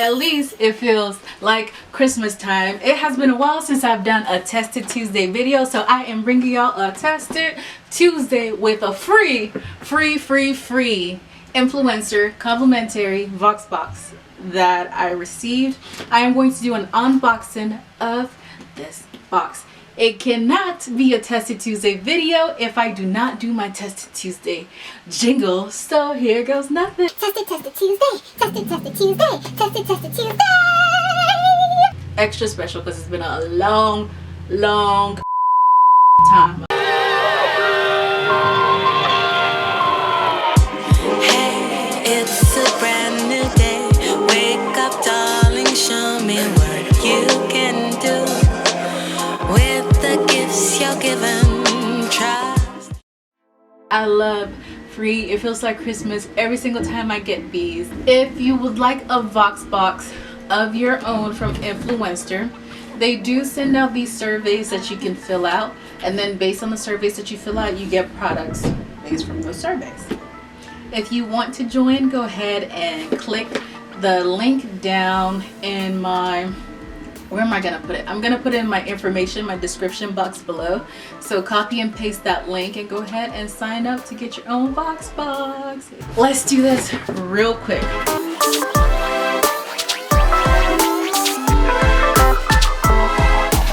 at least it feels like Christmas time. It has been a while since I've done a Tested Tuesday video, so I am bringing y'all a Tested Tuesday with a free Influencer complimentary Vox box that I received. I am going to do an unboxing of this box. It cannot be a Tested Tuesday video if I do not do my Tested Tuesday jingle. So here goes nothing. Tested Tuesday. Tested Tuesday. Tested Tuesday. Extra special because it's been a long time. Hey, it's a brand new day. Wake up, darling, show me what you can do. With the gifts you're given, trust. I love free. It feels like Christmas every single time I get these. If you would like a Vox box of your own from Influenster, they do send out these surveys that you can fill out, and then based on the surveys that you fill out, you get products based from those surveys. If you want to join, go ahead and click the link down in my, where am I gonna put it? I'm gonna put it in my information, my description box below. So copy and paste that link and go ahead and sign up to get your own Vox box. Let's do this real quick.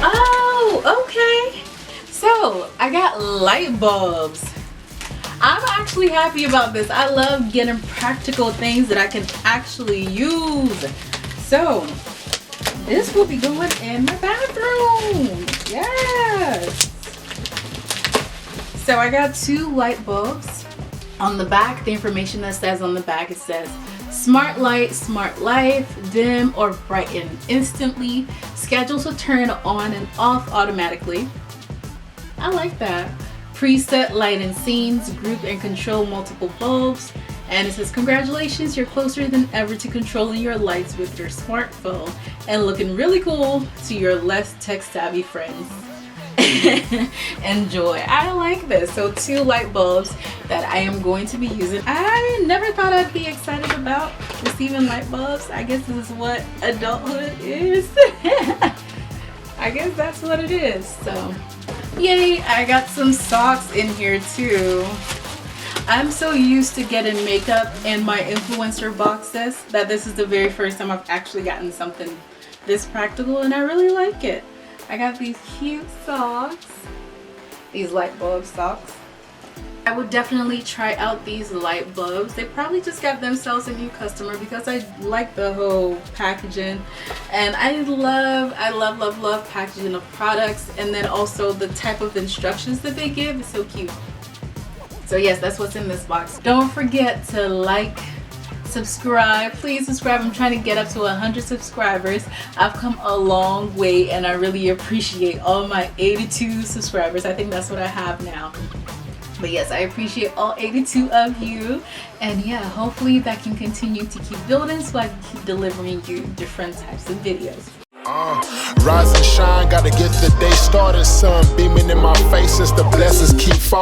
Oh, okay. So I got light bulbs. I'm actually happy about this. I love getting practical things that I can actually use. So this will be going in my bathroom. Yes. So I got 2 light bulbs. On the back, the information that says on the back, it says smart light, smart life, dim or brighten instantly, scheduled to turn on and off automatically. I like that. Preset light and scenes, group and control multiple bulbs. And it says, congratulations, you're closer than ever to controlling your lights with your smartphone and looking really cool to your less tech-savvy friends. Enjoy. I like this. So 2 light bulbs that I am going to be using. I never thought I'd be excited about receiving light bulbs. I guess this is what adulthood is. I guess that's what it is. So yay, I got some socks in here too. I'm so used to getting makeup in my Influencer boxes that this is the very first time I've actually gotten something this practical, and I really like it. I got these cute socks, these light bulb socks. I would definitely try out these light bulbs. They probably just got themselves a new customer because I like the whole packaging, and I love packaging of products, and then also the type of instructions that they give is so cute. So yes, that's what's in this box. Don't forget to like, subscribe. Please subscribe. I'm trying to get up to 100 subscribers. I've come a long way and I really appreciate all my 82 subscribers. I think that's what I have now. But yes, I appreciate all 82 of you. And yeah, hopefully that can continue to keep building so I can keep delivering you different types of videos. Rise and shine, gotta get the day started. Sun beaming in my face as the blessings keep falling.